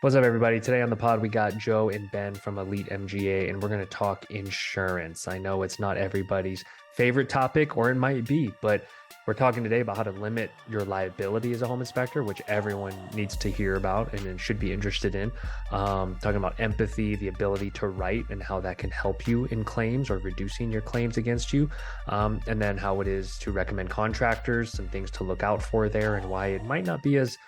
What's up, everybody? Today on the pod, we got Joe and Ben from Elite MGA, and we're going to talk insurance. I know it's not everybody's favorite topic, or it might be, but we're talking today about how to limit your liability as a home inspector, which everyone needs to hear about and should be interested in. Talking about empathy, the ability to write, and how that can help you in claims or reducing your claims against you. And then how it is to recommend contractors, some things to look out for there, and why it might not be as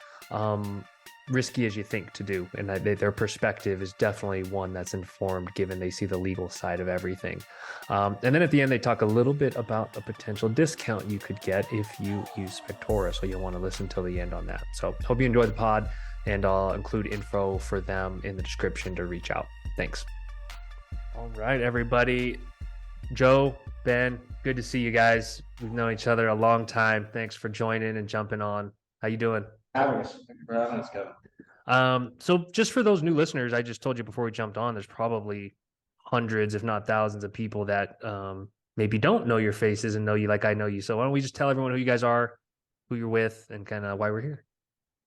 risky as you think to do, and their perspective is definitely one that's informed given they see the legal side of everything. And then at the end they talk a little bit about a potential discount you could get if you use Spectora, so you'll want to listen till the end on that. So hope you enjoy the pod, and I'll include info for them in the description to reach out. Thanks. All right, everybody. Joe, Ben, good to see you guys. We've known each other a long time. Thanks for joining and jumping on. How you doing? Thank you for having us, Kevin. So just for those new listeners, I just told you before we jumped on, there's probably hundreds, if not thousands of people that maybe don't know your faces and know you like I know you. So why don't we just tell everyone who you guys are, who you're with, and kind of why we're here?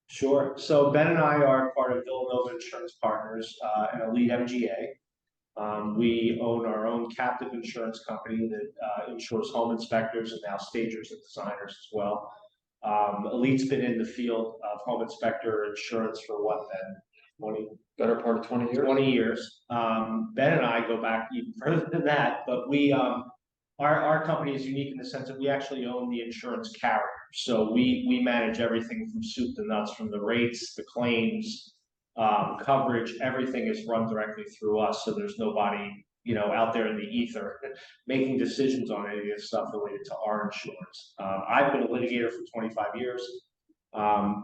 Sure. So Ben and I are part of Villanova Insurance Partners, an Elite MGA. We own our own captive insurance company that insures home inspectors and now stagers and designers as well. Elite's been in the field of home inspector insurance for what then? Better part of 20 years. 20 years. Ben and I go back even further than that, but our company is unique in the sense that we actually own the insurance carrier. So we manage everything from soup to nuts, from the rates, the claims, coverage. Everything is run directly through us. So there's nobody, out there in the ether making decisions on any of this stuff related to our insurance. I've been a litigator for 25 years.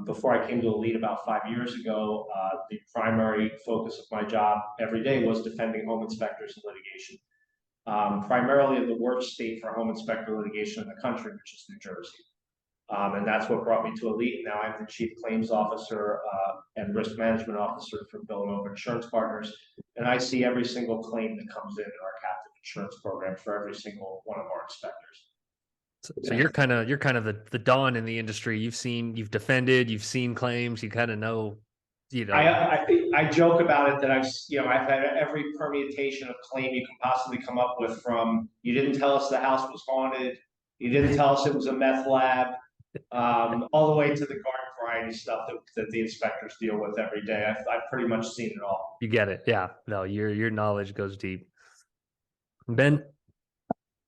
Before I came to Elite about 5 years ago, the primary focus of my job every day was defending home inspectors in litigation. Primarily in the worst state for home inspector litigation in the country, which is New Jersey. And that's what brought me to Elite. Now I'm the Chief Claims Officer and Risk Management Officer for Villanova Insurance Partners. And I see every single claim that comes in our captive insurance program for every single one of our inspectors. So you're kind of the dawn in the industry. You've defended, you've seen claims, you kind of know. I joke about it that I've had every permutation of claim you can possibly come up with, from you didn't tell us the house was haunted, you didn't tell us it was a meth lab, all the way to the garden variety stuff that the inspectors deal with every day. I've pretty much seen it all. You get it. Yeah. No, your knowledge goes deep. Ben?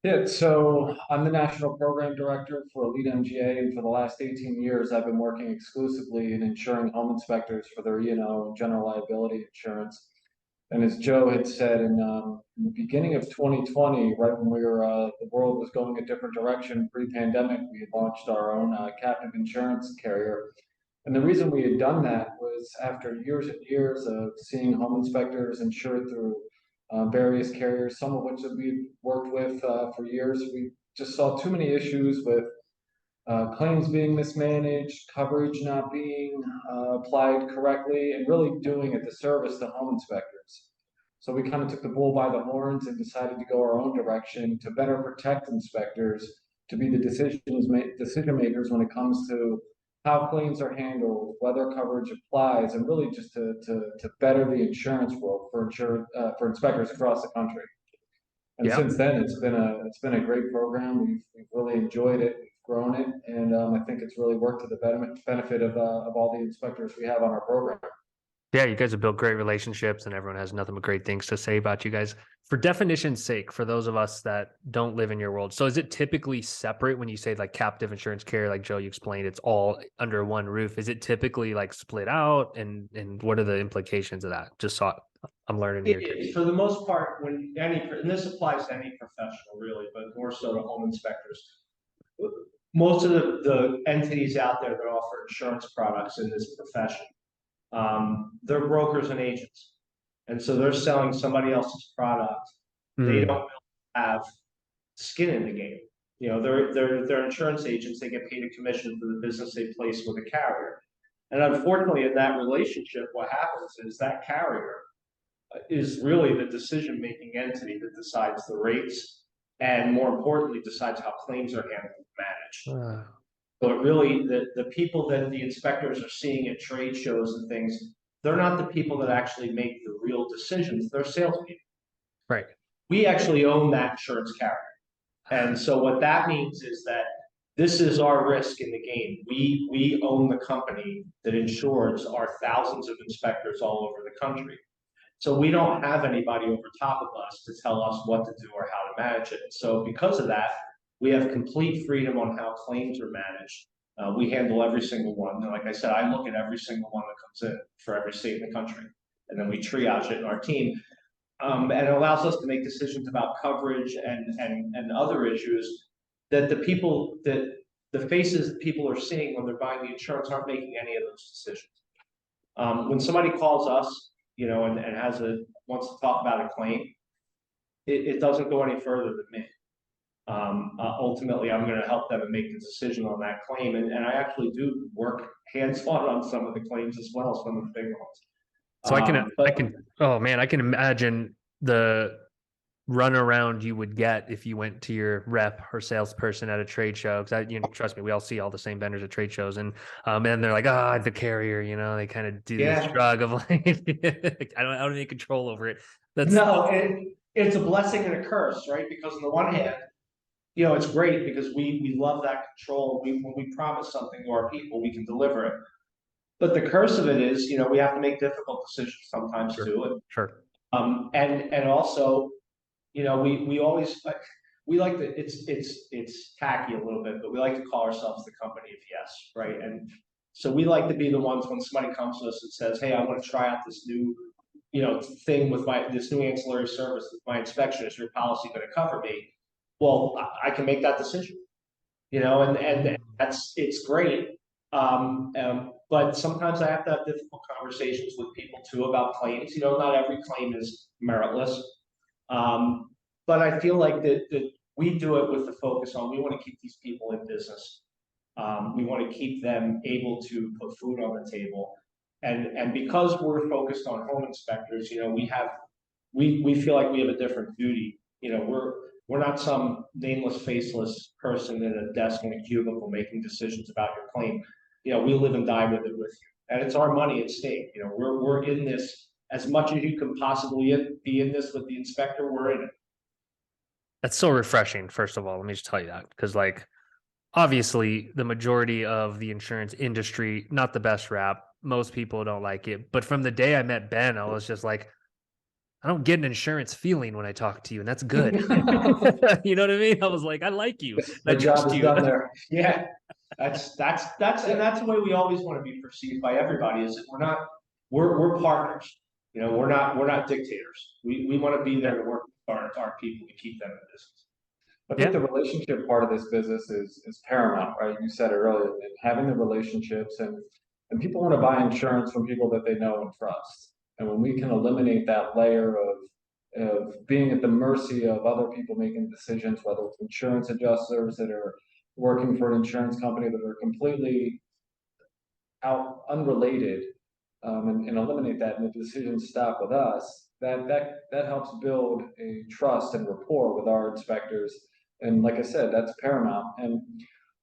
Yeah, so I'm the National Program Director for Elite MGA, and for the last 18 years, I've been working exclusively in insuring home inspectors for their E&O and general liability insurance. And as Joe had said, in the beginning of 2020, right when the world was going a different direction pre-pandemic, we had launched our own captive insurance carrier. And the reason we had done that was after years and years of seeing home inspectors insured through various carriers, some of which that we've worked with for years. We just saw too many issues with claims being mismanaged, coverage not being applied correctly, and really doing a disservice to home inspectors. So we kind of took the bull by the horns and decided to go our own direction to better protect inspectors, to be the decision makers when it comes to how claims are handled, whether coverage applies, and really just to better the insurance world for inspectors across the country. And since then, it's been a great program. We've really enjoyed it, we've grown it, and I think it's really worked to the benefit of all the inspectors we have on our program. Yeah, you guys have built great relationships, and everyone has nothing but great things to say about you guys. For definition's sake, for those of us that don't live in your world, so is it typically separate when you say like captive insurance carrier, like Joe, you explained, it's all under one roof? Is it typically like split out, and what are the implications of that? Just so I'm learning here. For the most part, and this applies to any professional really, but more so to home inspectors. Most of the entities out there that offer insurance products in this profession, they're brokers and agents, and so they're selling somebody else's product. They don't really have skin in the game. They're insurance agents. They get paid a commission for the business they place with a carrier, and unfortunately, in that relationship, what happens is that carrier is really the decision-making entity that decides the rates, and more importantly, decides how claims are handled and managed. But really, the people that the inspectors are seeing at trade shows and things, they're not the people that actually make the real decisions. They're salespeople. Right. We actually own that insurance carrier. And so what that means is that this is our risk in the game. We own the company that insures our thousands of inspectors all over the country. So we don't have anybody over top of us to tell us what to do or how to manage it. So because of that, we have complete freedom on how claims are managed. We handle every single one. And like I said, I look at every single one that comes in for every state in the country. And then we triage it in our team. And it allows us to make decisions about coverage and other issues that the faces that people are seeing when they're buying the insurance aren't making any of those decisions. When somebody calls us, and wants to talk about a claim, it doesn't go any further than me. Ultimately, I'm going to help them and make the decision on that claim, and I actually do work hands-on some of the claims as well, some of the bigger ones. So oh man, I can imagine the run around you would get if you went to your rep or salesperson at a trade show. Because trust me, we all see all the same vendors at trade shows, and they're like, the carrier, they kind of do this shrug of like, I don't have any control over it. It's a blessing and a curse, right? Because on the one hand, it's great because we love that control. When we promise something to our people, we can deliver it. But the curse of it is, we have to make difficult decisions sometimes too. Sure. And also, we always we like to, it's tacky a little bit, but we like to call ourselves the company of yes, right? And so we like to be the ones when somebody comes to us and says, hey, I want to try out this new, thing with this new ancillary service with my inspection. Is your policy going to cover me? Well, I can make that decision, and it's great. But sometimes I have to have difficult conversations with people too about claims. Not every claim is meritless. But I feel like that we do it with the focus on, we want to keep these people in business. We want to keep them able to put food on the table. And because we're focused on home inspectors, we feel like we have a different duty. We're not some nameless, faceless person at a desk in a cubicle making decisions about your claim. We live and die with it with you, and it's our money at stake. We're in this as much as you can possibly be in this with the inspector. We're in it. That's so refreshing. First of all, let me just tell you that, because obviously the majority of the insurance industry, not the best rap. Most people don't like it, but from the day I met Ben, I was just like, I don't get an insurance feeling when I talk to you, and that's good. You know what I mean? I was like, I like you. The job is done there. Yeah, that's the way we always want to be perceived by everybody. Is that we're partners. We're not dictators. We want to be there to work with our people to keep them in business. I think the relationship part of this business is paramount, right? You said it earlier, and having the relationships and people want to buy insurance from people that they know and trust. And when we can eliminate that layer of being at the mercy of other people making decisions, whether it's insurance adjusters that are working for an insurance company that are completely unrelated, and eliminate that, and the decisions stop with us, that helps build a trust and rapport with our inspectors. And like I said, that's paramount. And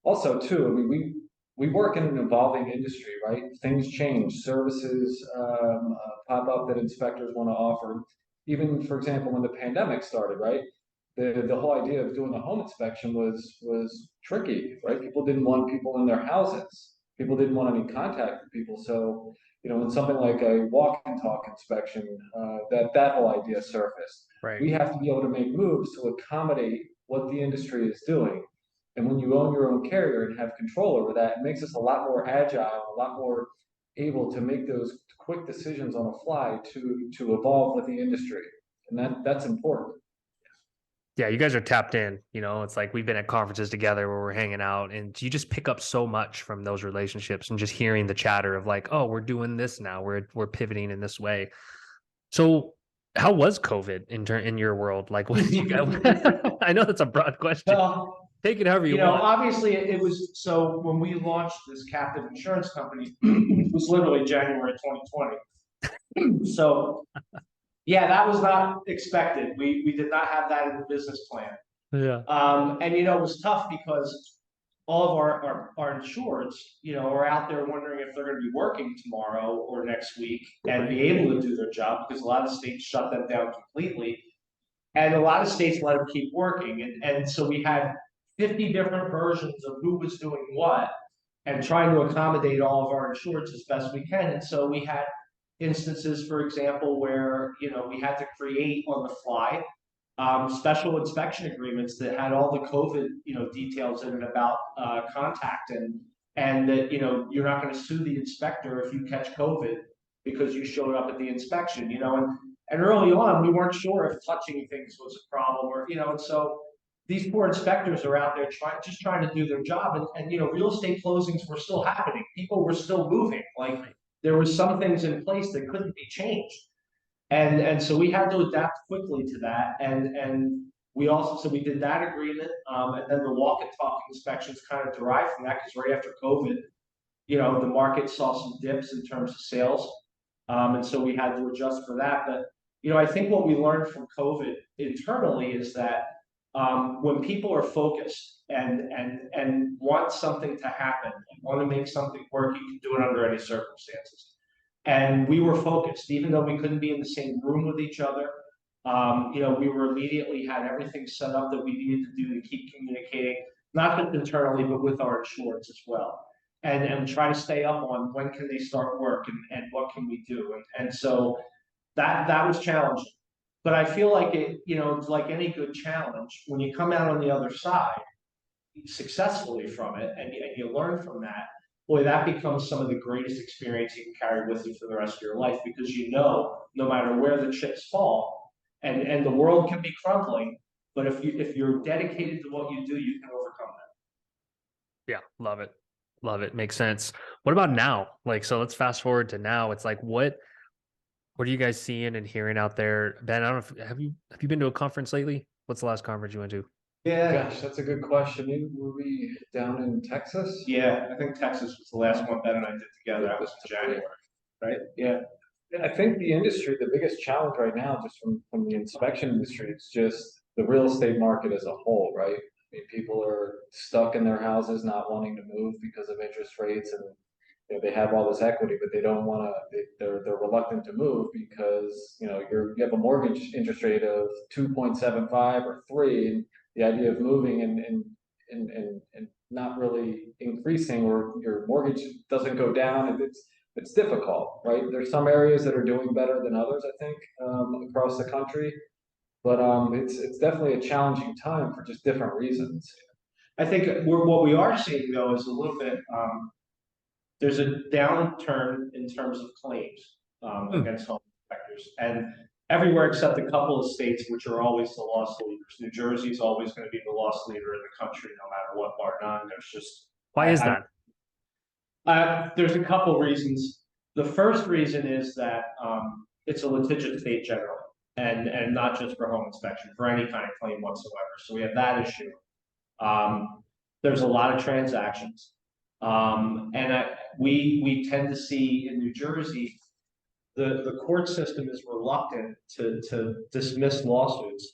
also too, I mean, we work in an evolving industry, right? Things change, services pop up that inspectors want to offer. Even, for example, when the pandemic started, right? The whole idea of doing a home inspection was tricky, right? People didn't want people in their houses. People didn't want any contact with people. So, when something like a walk and talk inspection, that whole idea surfaced. Right. We have to be able to make moves to accommodate what the industry is doing. And when you own your own carrier and have control over that, it makes us a lot more agile, a lot more able to make those quick decisions on the fly to evolve with the industry. And that's important. Yeah, you guys are tapped in. It's like we've been at conferences together where we're hanging out, and you just pick up so much from those relationships and just hearing the chatter of like, oh, we're doing this now. We're pivoting in this way. So how was COVID in your world? Like, what did you guys, I know that's a broad question. Take it however you want. Obviously it was, so when we launched this captive insurance company, it was literally January 2020. So yeah, that was not expected. We did not have that in the business plan. Yeah. And it was tough because all of our insureds, are out there wondering if they're going to be working tomorrow or next week and be able to do their job, because a lot of states shut them down completely. And a lot of states let them keep working. And so we had 50 different versions of who was doing what and trying to accommodate all of our insureds as best we can. And so we had instances, for example, where, we had to create on the fly special inspection agreements that had all the COVID, details in it about contact, and that, you're not going to sue the inspector if you catch COVID because you showed up at the inspection, and early on we weren't sure if touching things was a problem, or, and so these poor inspectors are out there trying to do their job, and real estate closings were still happening. People were still moving. Like, there was some things in place that couldn't be changed. And so we had to adapt quickly to that. And we also, so we did that agreement. And then the walk and talk inspections kind of derived from that, because right after COVID, the market saw some dips in terms of sales. And so we had to adjust for that. But, I think what we learned from COVID internally is that when people are focused and want something to happen and want to make something work, you can do it under any circumstances. And we were focused, even though we couldn't be in the same room with each other. We were immediately had everything set up that we needed to do to keep communicating, not just internally, but with our insureds as well. And try to stay up on when can they start work, and what can we do. And so that was challenging. But I feel like it's like any good challenge, when you come out on the other side successfully from it, and you learn from that, boy, that becomes some of the greatest experience you can carry with you for the rest of your life, because no matter where the chips fall, and the world can be crumbling, but if you're dedicated to what you do, you can overcome that. Yeah, love it. Love it. Makes sense. What about now? Like, so let's fast forward to now. It's like, what are you guys seeing and hearing out there? Ben, I don't know if, have you been to a conference lately? What's the last conference you went to? Yeah, gosh, that's a good question. Were we down in Texas? Yeah, I think Texas was the last one Ben and I did together. That was in January, right? Yeah. I think the industry, the biggest challenge right now, just from the inspection industry, it's just the real estate market as a whole, right? I mean, people are stuck in their houses, not wanting to move because of interest rates, and they have all this equity, but they don't want to. They're reluctant to move because you have a mortgage interest rate of 2.75 or 3, and the idea of moving and not really increasing, or your mortgage doesn't go down, and it's difficult, right? There's some areas that are doing better than others, I think, across the country, but it's definitely a challenging time for just different reasons. I think what we are seeing, though, is a little bit, there's a downturn in terms of claims against home inspectors, and everywhere except a couple of states, which are always the loss leaders. New Jersey is always going to be the loss leader in the country, no matter what, bar none. There's just Why is that? There's a couple reasons. The first reason is that it's a litigious state generally, and not just for home inspection, for any kind of claim whatsoever. So we have that issue. There's a lot of transactions, and we tend to see in New Jersey, the court system is reluctant to dismiss lawsuits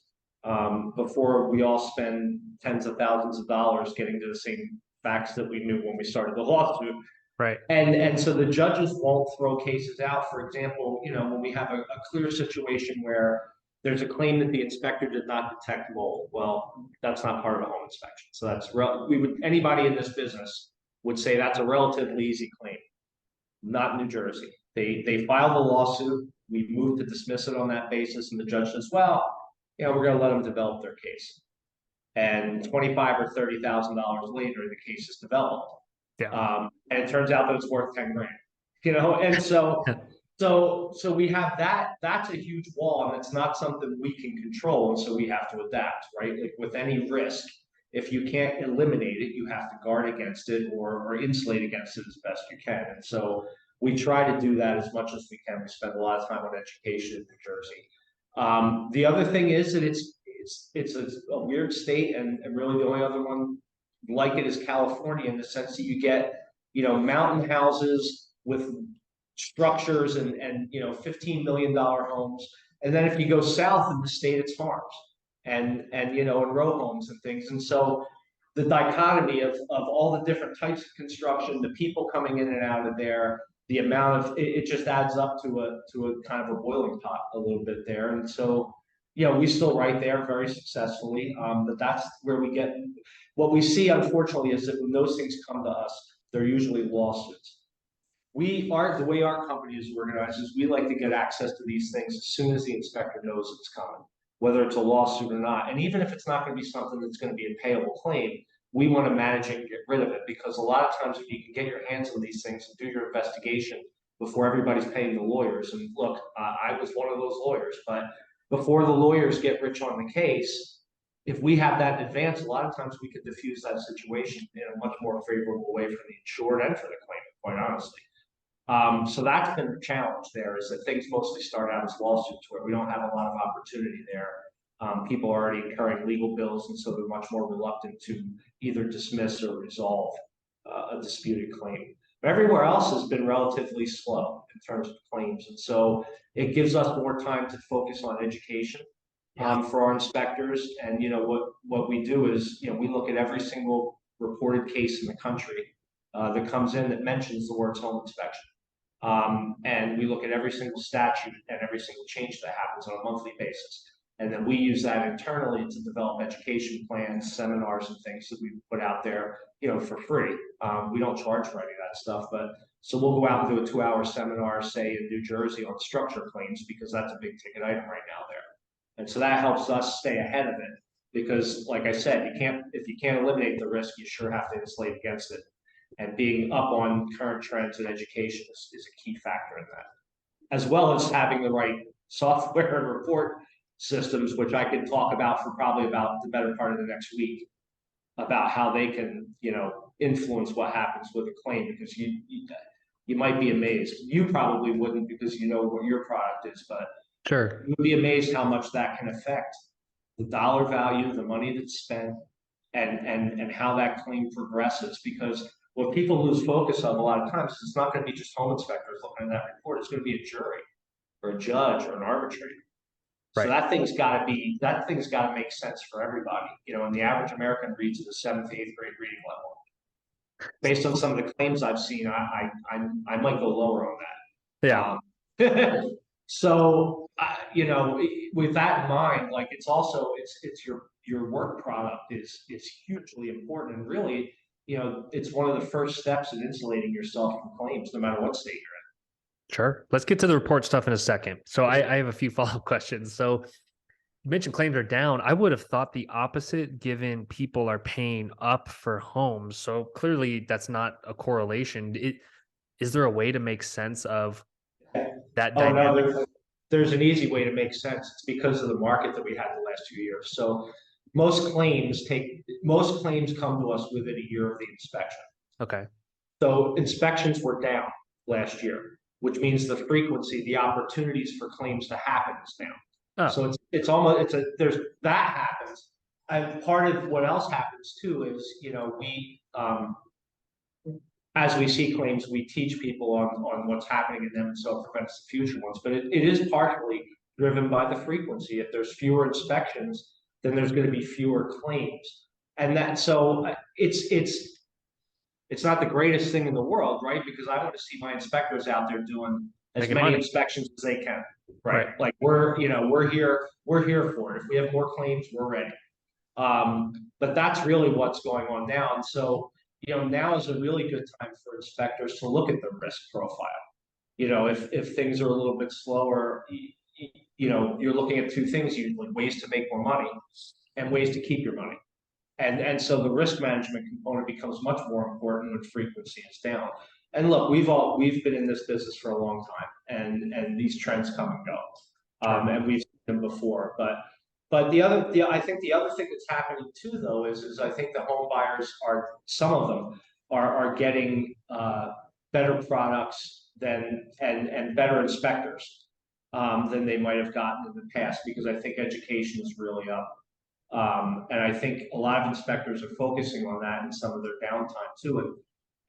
before we all spend tens of thousands of dollars getting to the same facts that we knew when we started the lawsuit. Right. And so the judges won't throw cases out. For example, when we have a clear situation where there's a claim that the inspector did not detect mold, well, that's not part of a home inspection. So that's anybody in this business would say that's a relatively easy claim. Not New Jersey. They filed a lawsuit. We moved to dismiss it on that basis, and the judge says, well, we're going to let them develop their case. And $25,000 or $30,000 later, the case is developed. Yeah. And it turns out that it's worth 10 grand, and so we have that. That's a huge wall, and it's not something we can control, and so we have to adapt, right? Like with any risk, if you can't eliminate it, you have to guard against it or insulate against it as best you can. And so we try to do that as much as we can. We spend a lot of time on education in New Jersey. The other thing is that it's a weird state, and really the only other one like it is California, in the sense that you get mountain houses with structures and $15 million homes, and then if you go south in the state, it's farms and row homes and things. And so the dichotomy of all the different types of construction, the people coming in and out of there, the amount of it just adds up to a kind of a boiling pot a little bit there. And so, we still write there very successfully. But that's where we get what we see, unfortunately, is that when those things come to us, they're usually lawsuits. The way our company is organized is we like to get access to these things as soon as the inspector knows it's coming, whether it's a lawsuit or not. And even if it's not going to be something that's going to be a payable claim, we want to manage it and get rid of it, because a lot of times if you can get your hands on these things and do your investigation before everybody's paying the lawyers. And look, I was one of those lawyers, but before the lawyers get rich on the case, if we have that in advance, a lot of times we could diffuse that situation in a much more favorable way for the insured and for the claimant, quite honestly. So that's been the challenge there, is that things mostly start out as lawsuits where we don't have a lot of opportunity there. People are already incurring legal bills, and so they're much more reluctant to either dismiss or resolve a disputed claim. But everywhere else has been relatively slow in terms of claims, and so it gives us more time to focus on education for our inspectors. And what we do is we look at every single reported case in the country that comes in that mentions the words home inspection. And we look at every single statute and every single change that happens on a monthly basis. And then we use that internally to develop education plans, seminars, and things that we put out there, for free. We don't charge for any of that stuff, but so we'll go out and do a 2-hour seminar, say in New Jersey, on structure claims, because that's a big ticket item right now there. And so that helps us stay ahead of it, because like I said, if you can't eliminate the risk, you sure have to insulate against it. And being up on current trends in education is a key factor in that, as well as having the right software and report systems, which I could talk about for probably about the better part of the next week, about how they can, influence what happens with a claim, because you might be amazed. You probably wouldn't, because you know what your product is, but Sure. you would be amazed how much that can affect the dollar value, the money that's spent, and how that claim progresses. Because what people lose focus of a lot of times is it's not going to be just home inspectors looking at that report. It's going to be a jury or a judge or an arbitrator. Right. So that thing's got to make sense for everybody. And the average American reads at a 7th to 8th grade reading level. Based on some of the claims I've seen, I might go lower on that. Yeah. So with that in mind, like it's your work product is hugely important, and really, it's one of the first steps in insulating yourself from claims, no matter what state you're in. Sure. Let's get to the report stuff in a second. So I have a few follow-up questions. So you mentioned claims are down. I would have thought the opposite, given people are paying up for homes. So clearly that's not a correlation. Is there a way to make sense of that dynamic? No, there's an easy way to make sense. It's because of the market that we had the last 2 years. So most claims come to us within a year of the inspection. Okay. So inspections were down last year, which means the frequency, the opportunities for claims to happen is down. Oh. So that happens. And part of what else happens too is, we, as we see claims, we teach people on what's happening in them, and so it prevents the future ones. But it is partially driven by the frequency. If there's fewer inspections, then there's going to be fewer claims. And so it's not the greatest thing in the world, right? Because I want to see my inspectors out there doing as many inspections as they can, right? Like we're here for it. If we have more claims, we're ready. But that's really what's going on now. And so, now is a really good time for inspectors to look at the risk profile. If things are a little bit slower, you're looking at two things usually: ways to make more money and ways to keep your money. And so the risk management component becomes much more important when frequency is down. And look, we've been in this business for a long time, and these trends come and go, and we've seen them before. But I think the other thing that's happening too, though, is I think the home buyers some of them are getting better products and better inspectors than they might have gotten in the past, because I think education is really up. And I think a lot of inspectors are focusing on that in some of their downtime too.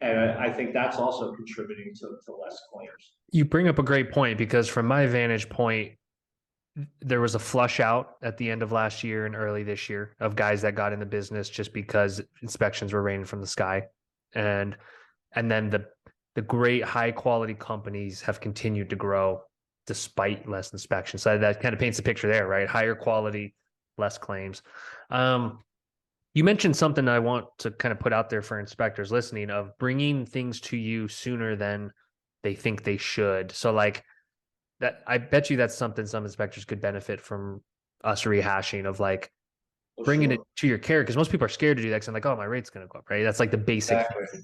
And I think that's also contributing to less claims. You bring up a great point, because from my vantage point, there was a flush out at the end of last year and early this year of guys that got in the business just because inspections were raining from the sky. And then the great high quality companies have continued to grow despite less inspections. So that kind of paints the picture there, right? Higher quality, less claims. You mentioned something I want to kind of put out there for inspectors listening of bringing things to you sooner than they think they should. So like that, I bet you that's something some inspectors could benefit from us rehashing of like For bringing it sure. to your care because most people are scared to do that because I'm like, oh, my rate's going to go up, right? That's like the basic. Exactly.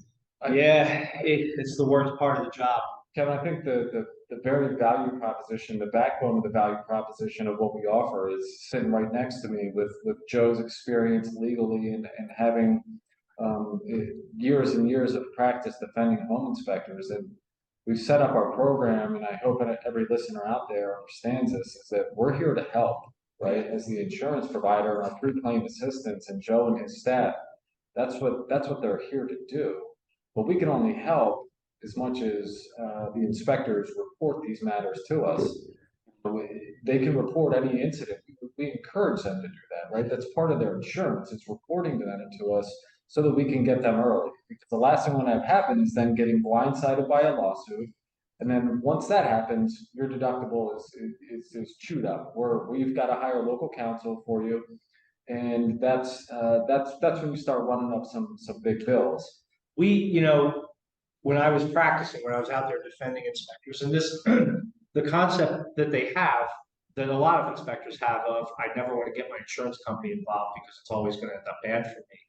Yeah, it's the worst part of the job. Kevin, I think the very value proposition, the backbone of the value proposition of what we offer is sitting right next to me with Joe's experience legally and having years and years of practice defending home inspectors. And we've set up our program, and I hope that every listener out there understands this, is that we're here to help, right? As the insurance provider and our pre-claim assistants and Joe and his staff, that's what they're here to do. But we can only help as much as the inspectors report these matters to us. They can report any incident. We encourage them to do that, right? That's part of their insurance. It's reporting that to us so that we can get them early. Because the last thing we want to have happen is then getting blindsided by a lawsuit. And then once that happens, your deductible is chewed up. We've got to hire local counsel for you. And that's when you start running up some big bills. When I was practicing, when I was out there defending inspectors, and this, the concept that they have, that a lot of inspectors have of, I never want to get my insurance company involved because it's always going to end up bad for me.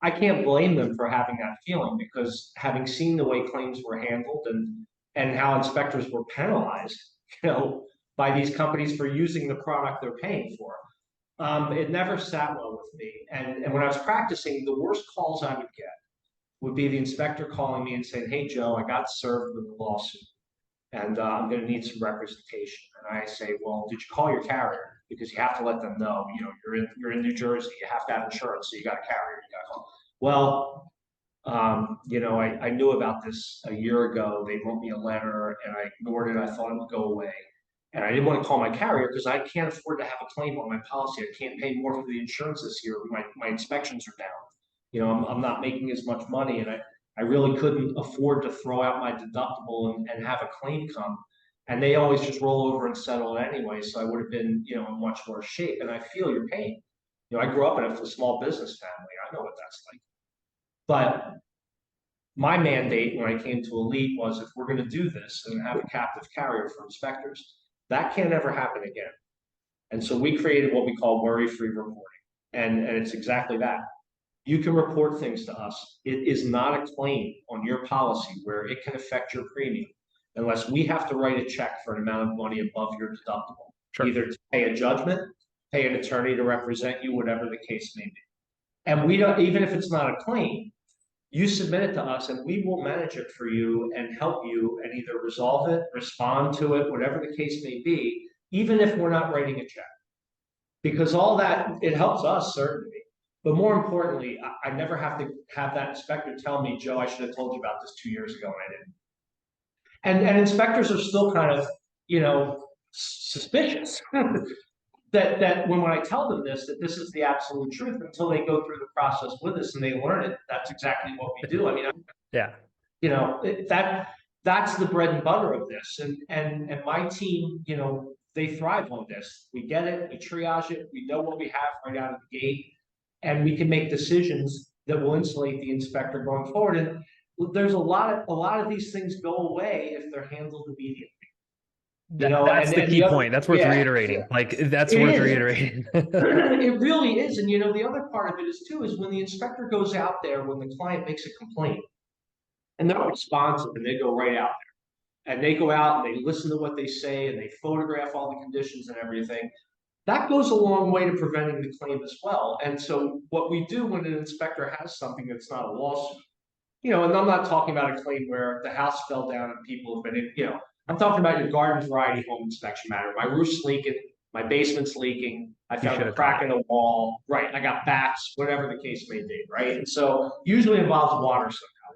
I can't blame them for having that feeling because having seen the way claims were handled and how inspectors were penalized, by these companies for using the product they're paying for. It never sat well with me. And when I was practicing, the worst calls I would get would be the inspector calling me and saying, "Hey, Joe, I got served with a lawsuit and I'm going to need some representation." And I say, "Well, did you call your carrier? Because you have to let them know, you're in New Jersey, you have to have insurance, so you got a carrier, you got to call." Well, I knew about this a year ago. They wrote me a letter and I ignored it. I thought it would go away. And I didn't want to call my carrier because I can't afford to have a claim on my policy. I can't pay more for the insurance this year. My inspections are down. I'm not making as much money, and I really couldn't afford to throw out my deductible and have a claim come. And they always just roll over and settle it anyway. So I would have been, in much worse shape. And I feel your pain. I grew up in a small business family. I know what that's like. But my mandate when I came to Elite was if we're going to do this and have a captive carrier for inspectors, that can't ever happen again. And so we created what we call worry-free reporting. And it's exactly that. You can report things to us. It is not a claim on your policy where it can affect your premium unless we have to write a check for an amount of money above your deductible. Sure. Either to pay a judgment, pay an attorney to represent you, whatever the case may be. And we don't, even if it's not a claim, you submit it to us and we will manage it for you and help you and either resolve it, respond to it, whatever the case may be, even if we're not writing a check. Because all that, it helps us certainly. But more importantly, I never have to have that inspector tell me, "Joe, I should have told you about this 2 years ago," and I didn't. And inspectors are still kind of, suspicious that when I tell them that this is the absolute truth until they go through the process with us and they learn it. That's exactly what we do. I mean, Yeah. That's the bread and butter of this. And my team, they thrive on this. We get it, we triage it, we know what we have right out of the gate. And we can make decisions that will insulate the inspector going forward. And there's a lot of these things go away if they're handled immediately. That's the key point. That's worth reiterating. Like that's worth reiterating. It really is. And the other part of it is when the inspector goes out there, when the client makes a complaint and they're responsive and they go right out there and they go out and they listen to what they say and they photograph all the conditions and everything. That goes a long way to preventing the claim as well. And so what we do when an inspector has something that's not a lawsuit, and I'm not talking about a claim where the house fell down and people have been in, I'm talking about your garden variety home inspection matter. My roof's leaking, my basement's leaking, I found a crack in the wall, right? I got bats, whatever the case may be, right? And so usually involves water somehow.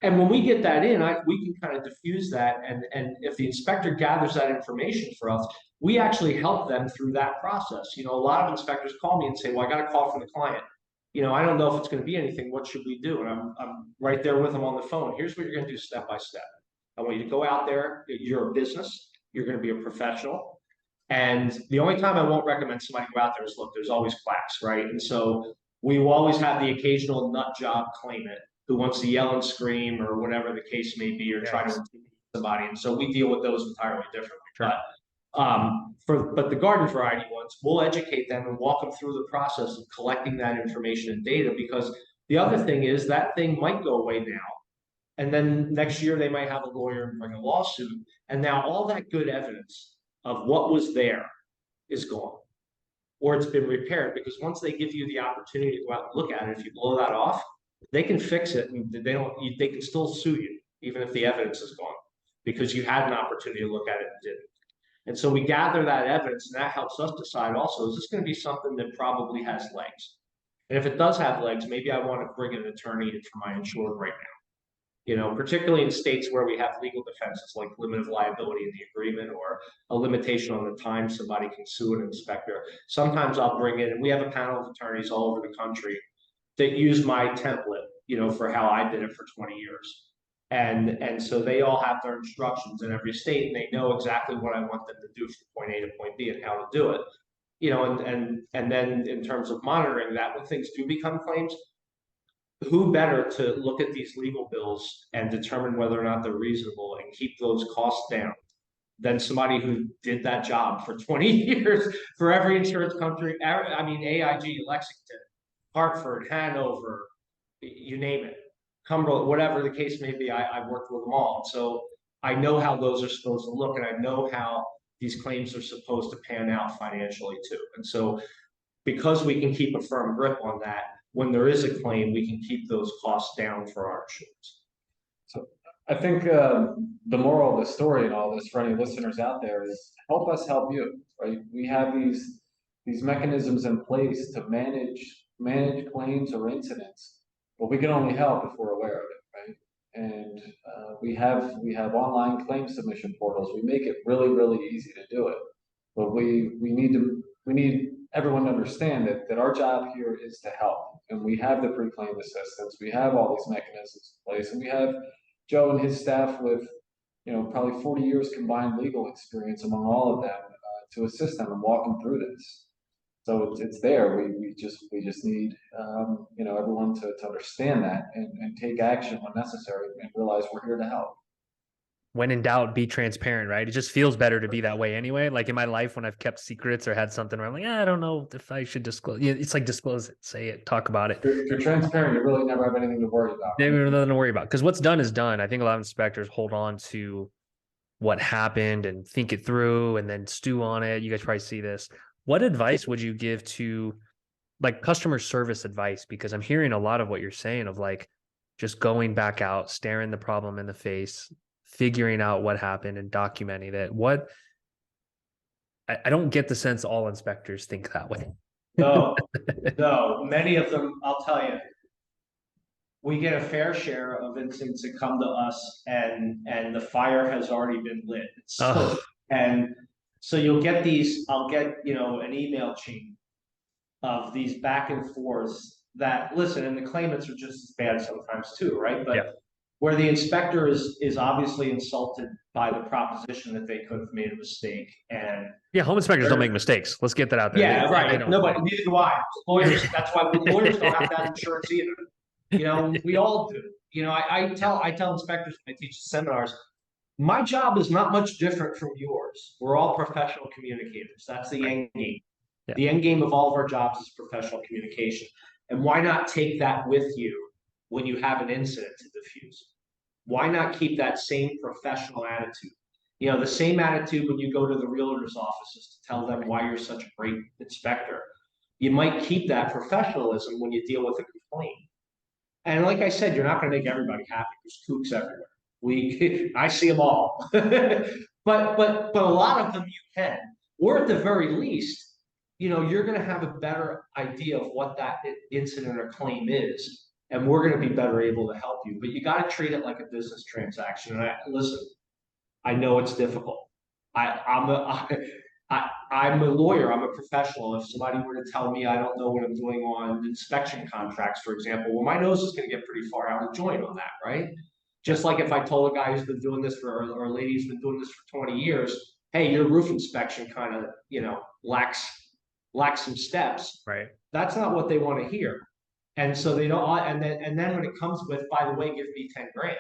And when we get that in, we can kind of diffuse that. And if the inspector gathers that information for us, we actually help them through that process. A lot of inspectors call me and say, well, I got a call from the client. I don't know if it's going to be anything. What should we do? And I'm right there with them on the phone. Here's what you're going to do step by step. I want you to go out there. You're a business. You're going to be a professional. And the only time I won't recommend somebody go out there is, look, there's always quacks, right? And so we will always have the occasional nut job claimant who wants to yell and scream or whatever the case may be, or try to intimidate somebody. And so we deal with those entirely differently. Sure. But the garden variety ones, we'll educate them and walk them through the process of collecting that information and data, because the other thing is that thing might go away now. And then next year they might have a lawyer and bring a lawsuit. And now all that good evidence of what was there is gone, or it's been repaired, because once they give you the opportunity to go out and look at it, if you blow that off, they can fix it, and they can still sue you even if the evidence is gone, because you had an opportunity to look at it and didn't. And so we gather that evidence, and that helps us decide also, is this going to be something that probably has legs? And if it does have legs, maybe I want to bring an attorney in for my insured right now. Particularly in states where we have legal defenses like limit of liability in the agreement, or a limitation on the time somebody can sue an inspector. Sometimes I'll bring in, and we have a panel of attorneys all over the country that use my template, for how I did it for 20 years. And so they all have their instructions in every state, and they know exactly what I want them to do from point A to point B and how to do it. And then in terms of monitoring that, when things do become claims, who better to look at these legal bills and determine whether or not they're reasonable and keep those costs down than somebody who did that job for 20 years for every insurance company. I mean, AIG, Lexington, Hartford, Hanover, you name it, Cumberland, whatever the case may be, I've worked with them all. So I know how those are supposed to look, and I know how these claims are supposed to pan out financially too. And so because we can keep a firm grip on that, when there is a claim, we can keep those costs down for our insurance. So I think the moral of the story in all this for any listeners out there is help us help you, right? We have these mechanisms in place to manage claims or incidents, but we can only help if we're aware of it, right? And we have online claim submission portals. We make it really, really easy to do it, but we need everyone to understand that our job here is to help, and we have the pre-claim assistance. We have all these mechanisms in place, and we have Joe and his staff with, probably 40 years combined legal experience among all of them to assist them and walk them through this. So it's there. We just need, everyone to understand that and take action when necessary and realize we're here to help. When in doubt, be transparent, right? It just feels better to be that way anyway. Like in my life, when I've kept secrets or had something where I'm like, I don't know if I should disclose. It's like disclose it, say it, talk about it. If you're transparent, you really never have anything to worry about. Never have nothing to worry about, because what's done is done. I think a lot of inspectors hold on to what happened and think it through and then stew on it. You guys probably see this. What advice would you give to like customer service advice? Because I'm hearing a lot of what you're saying of like just going back out, staring the problem in the face, figuring out what happened and documenting it. I don't get the sense all inspectors think that way. No, many of them, I'll tell you, we get a fair share of incidents that come to us and the fire has already been lit. And so you'll get these, I'll get, an email chain of these back and forths that, listen, and the claimants are just as bad sometimes too, right? But where the inspector is obviously insulted by the proposition that they could have made a mistake. And home inspectors don't make mistakes. Let's get that out there. Yeah, right. Nobody, neither do I. Lawyers, that's why lawyers don't have to have insurance either. We all do. I tell inspectors when I teach seminars, my job is not much different from yours. We're all professional communicators. That's the end game. Yeah. The end game of all of our jobs is professional communication. And why not take that with you when you have an incident to diffuse? Why not keep that same professional attitude? The same attitude when you go to the realtor's offices to tell them why you're such a great inspector. You might keep that professionalism when you deal with a complaint. And like I said, you're not going to make everybody happy. There's kooks everywhere. I see them all. but a lot of them you can. Or at the very least, you're going to have a better idea of what that incident or claim is. and we're going to be better able to help you. But you got to treat it like a business transaction. And listen, I know it's difficult. I'm a lawyer. I'm a professional. If somebody were to tell me I don't know what I'm doing on inspection contracts, for example, well, my nose is going to get pretty far out of joint on that, right? Just like if I told a guy who's been doing this or a lady who's been doing this for 20 years, hey, your roof inspection kind of, lacks some steps. Right. That's not what they want to hear. And so they don't, and then when it comes with, by the way, give me 10 grand.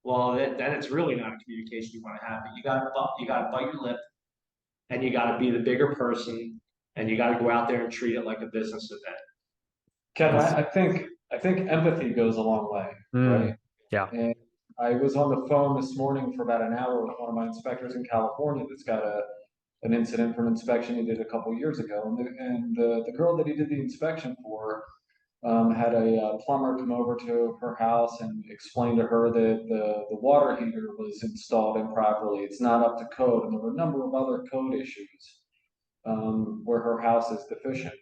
Well, then it's really not a communication you want to have. But you got to bite your lip, and you got to be the bigger person, and you got to go out there and treat it like a business event. Kevin, I think empathy goes a long way, right? Yeah. And I was on the phone this morning for about an hour with one of my inspectors in California that's got an incident from inspection he did a couple years ago, and the girl that he did the inspection for had a plumber come over to her house and explain to her that the water heater was installed improperly. It's not up to code, and there were a number of other code issues where her house is deficient.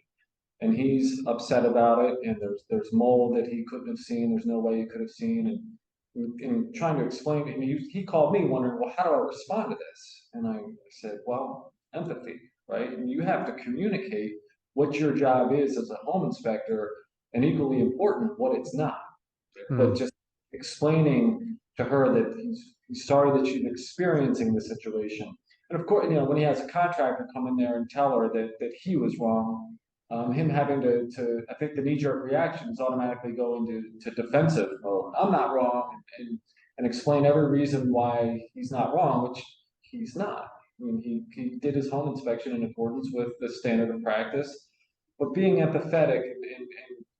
And he's upset about it, and there's mold that he couldn't have seen. There's no way he could have seen, and trying to explain to him, he called me wondering, well, how do I respond to this? And I said, well, empathy, right? And you have to communicate what your job is as a home inspector, and equally important, what it's not. But just explaining to her that he's sorry that she's experiencing the situation. And of course, when he has a contractor come in there and tell her that he was wrong, him having to I think the knee-jerk reaction is automatically go into defensive mode. I'm not wrong, and explain every reason why he's not wrong, which he's not. I mean, he did his home inspection in accordance with the standard of practice, but being empathetic and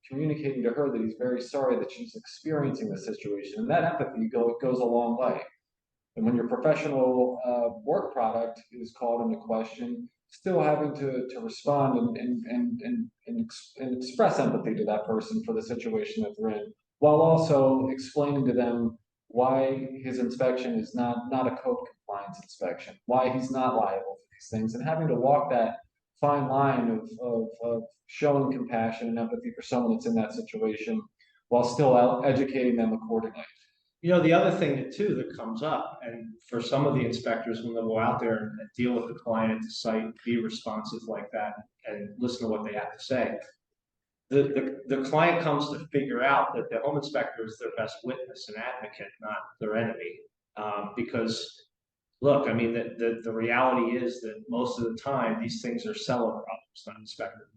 communicating to her that he's very sorry that she's experiencing the situation, and that empathy goes a long way. And when your professional work product is called into question, still having to respond and express empathy to that person for the situation that they're in, while also explaining to them why his inspection is not a code compliance inspection, why he's not liable for these things, and having to walk that fine line of showing compassion and empathy for someone that's in that situation while still educating them accordingly. The other thing that comes up, and for some of the inspectors, when they go out there and deal with the client at the site, be responsive like that and listen to what they have to say. The client comes to figure out that the home inspector is their best witness and advocate, not their enemy. Because look, I mean, the reality is that most of the time these things are seller problems, not inspector.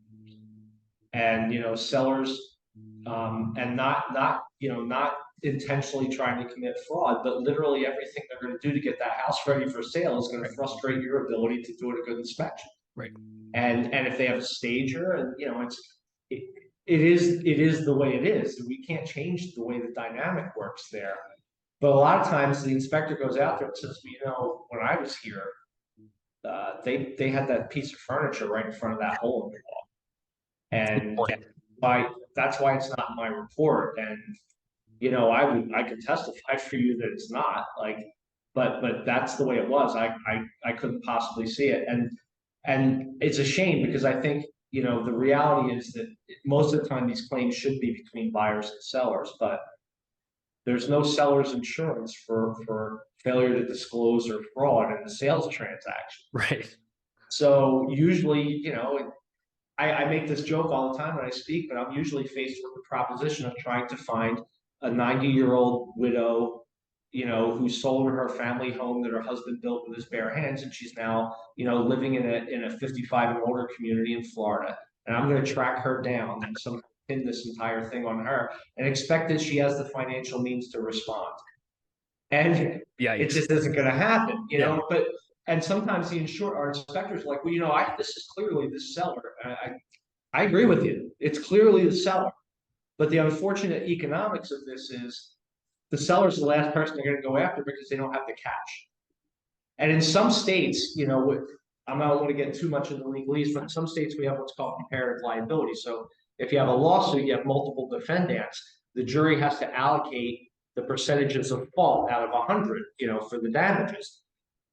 And sellers, and not intentionally trying to commit fraud, but literally everything they're going to do to get that house ready for sale is going to frustrate your ability to do a good inspection. Right. And if they have a stager, and it is the way it is. We can't change the way the dynamic works there. But a lot of times the inspector goes out there and says, when I was here, they had that piece of furniture right in front of that hole in the wall. And that's why it's not in my report. And I could testify for you that it's not, but that's the way it was. I couldn't possibly see it. And it's a shame, because I think, the reality is that most of the time these claims should be between buyers and sellers, but there's no seller's insurance for failure to disclose or fraud in a sales transaction. Right. So usually, I make this joke all the time when I speak, but I'm usually faced with the proposition of trying to find a 90-year-old widow, who sold her family home that her husband built with his bare hands, and she's now, living in a 55 and older community in Florida. And I'm going to track her down and somehow pin this entire thing on her and expect that she has the financial means to respond. And it just isn't going to happen, But and sometimes our inspectors are like, well, this is clearly the seller. I agree with you. It's clearly the seller. But the unfortunate economics of this is the seller's the last person they're going to go after because they don't have the cash. And in some states, I'm not going to get too much into legalese, but in some states we have what's called comparative liability. So if you have a lawsuit, you have multiple defendants, the jury has to allocate the percentages of fault out of 100, for the damages.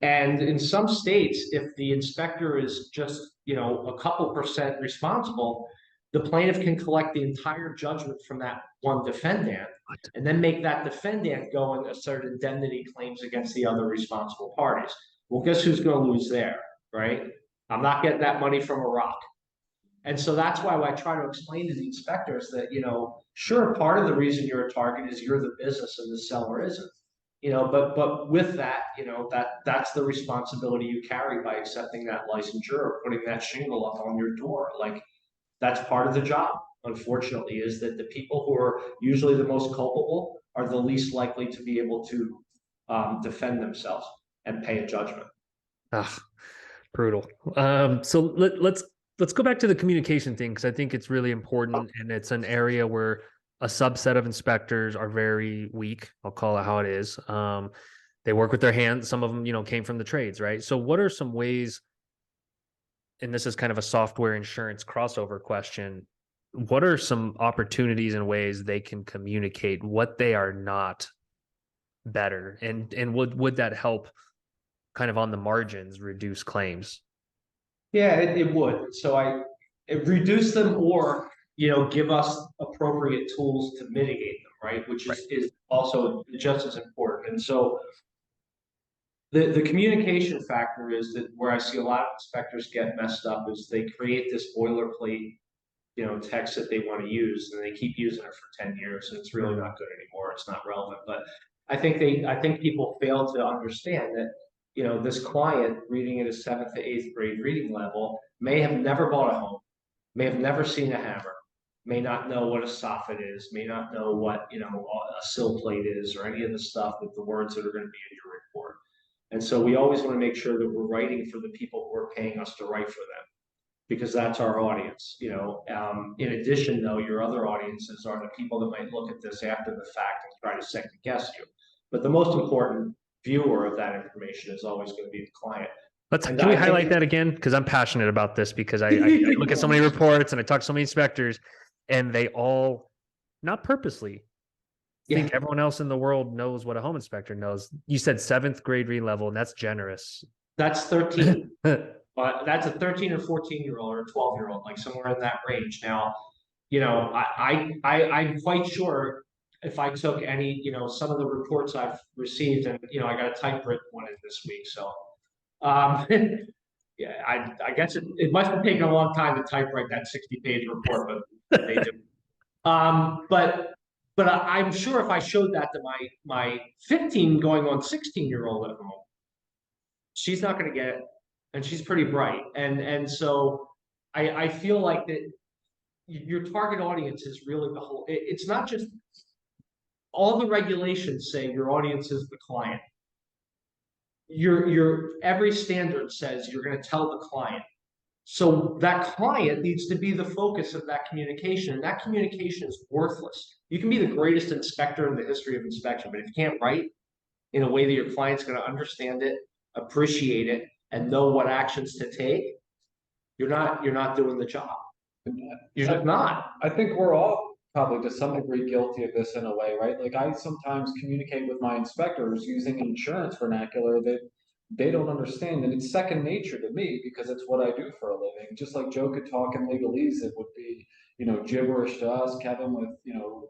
And in some states, if the inspector is just, a couple percent responsible, the plaintiff can collect the entire judgment from that one defendant and then make that defendant go and assert indemnity claims against the other responsible parties. Well, guess who's going to lose there, right? I'm not getting that money from a rock. And so that's why I try to explain to the inspectors that, sure, part of the reason you're a target is you're the business and the seller isn't. But with that, that's the responsibility you carry by accepting that licensure or putting that shingle up on your door. Like, that's part of the job, unfortunately, is that the people who are usually the most culpable are the least likely to be able to defend themselves and pay a judgment. Ah, brutal. So let's go back to the communication thing, because I think it's really important, and it's an area where a subset of inspectors are very weak. I'll call it how it is. They work with their hands. Some of them, came from the trades, right? So what are some ways, and this is kind of a software insurance crossover question, what are some opportunities and ways they can communicate what they are not better? And would that help kind of on the margins reduce claims? Yeah, it would. So it reduce them, or give us appropriate tools to mitigate them, right? Which is also just as important. And so the communication factor is that where I see a lot of inspectors get messed up is they create this boilerplate, text that they want to use, and they keep using it for 10 years, and it's really not good anymore. It's not relevant. But I think people fail to understand that this client reading at a 7th to 8th grade reading level may have never bought a home, may have never seen a hammer, may not know what a soffit is, may not know what a sill plate is, or any of the stuff with the words that are going to be in your report. And so we always want to make sure that we're writing for the people who are paying us to write for them, because that's our audience. In addition, though, your other audiences are the people that might look at this after the fact and try to second guess you. But the most important viewer of that information is always going to be the client. Can we highlight that again? Because I'm passionate about this, because I look at so many reports and I talk to so many inspectors, and they all, not purposely, think everyone else in the world knows what a home inspector knows. You said 7th grade read level, and that's generous. That's 13. That's a 13 or 14-year-old or 12-year-old, like somewhere in that range. Now, I'm quite sure if I took any, some of the reports I've received, and I got a typewritten one in this week, so yeah, I guess it must have taken a long time to typewrite that 60-page report, but they do. But I'm sure if I showed that to my 15 going on 16-year-old at home, she's not going to get it, and she's pretty bright, and so I feel like that your target audience is really the whole. It's not just all the regulations say your audience is the client. Your every standard says you're going to tell the client. So that client needs to be the focus of that communication, and that communication is worthless. You can be the greatest inspector in the history of inspection, but if you can't write in a way that your client's going to understand it, appreciate it, and know what actions to take, you're not doing the job. You're just not. I think we're all probably to some degree guilty of this in a way, right? Like, I sometimes communicate with my inspectors using insurance vernacular that they don't understand, and it's second nature to me because it's what I do for a living. Just like Joe could talk in legalese, it would be gibberish to us, Kevin,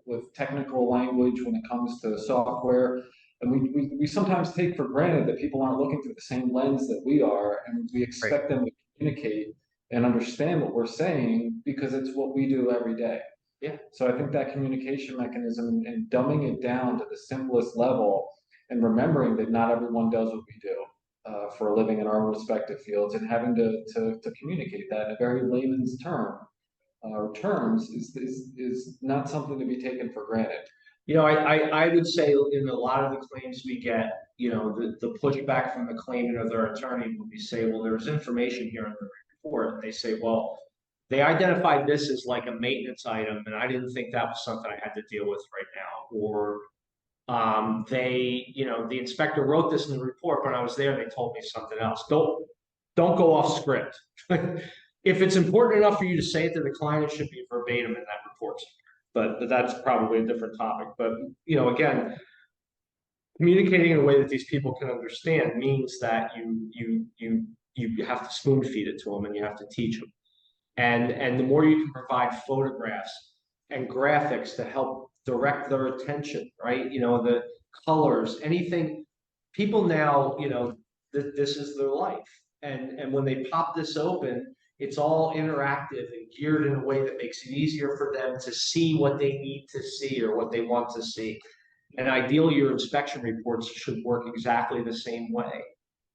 with technical language when it comes to software. And we sometimes take for granted that people aren't looking through the same lens that we are, and we expect them to communicate and understand what we're saying because it's what we do every day. Yeah. So I think that communication mechanism and dumbing it down to the simplest level, and remembering that not everyone does what we do for a living in our respective fields, and having to communicate that in a very layman's terms is not something to be taken for granted. I would say in a lot of the claims we get, the pushback from the claimant or their attorney would be say, well, there's information here in the report, and they say, well, they identified this as like a maintenance item, and I didn't think that was something I had to deal with right now. Or the inspector wrote this in the report, but when I was there, they told me something else. Don't go off script. If it's important enough for you to say it to the client, it should be verbatim in that report. But that's probably a different topic. But again, communicating in a way that these people can understand means that you have to spoon feed it to them, and you have to teach them. And the more you can provide photographs and graphics to help direct their attention, right? You know, the colors, anything. People now, you know, this is their life. And when they pop this open, it's all interactive and geared in a way that makes it easier for them to see what they need to see or what they want to see. And ideally, your inspection reports should work exactly the same way.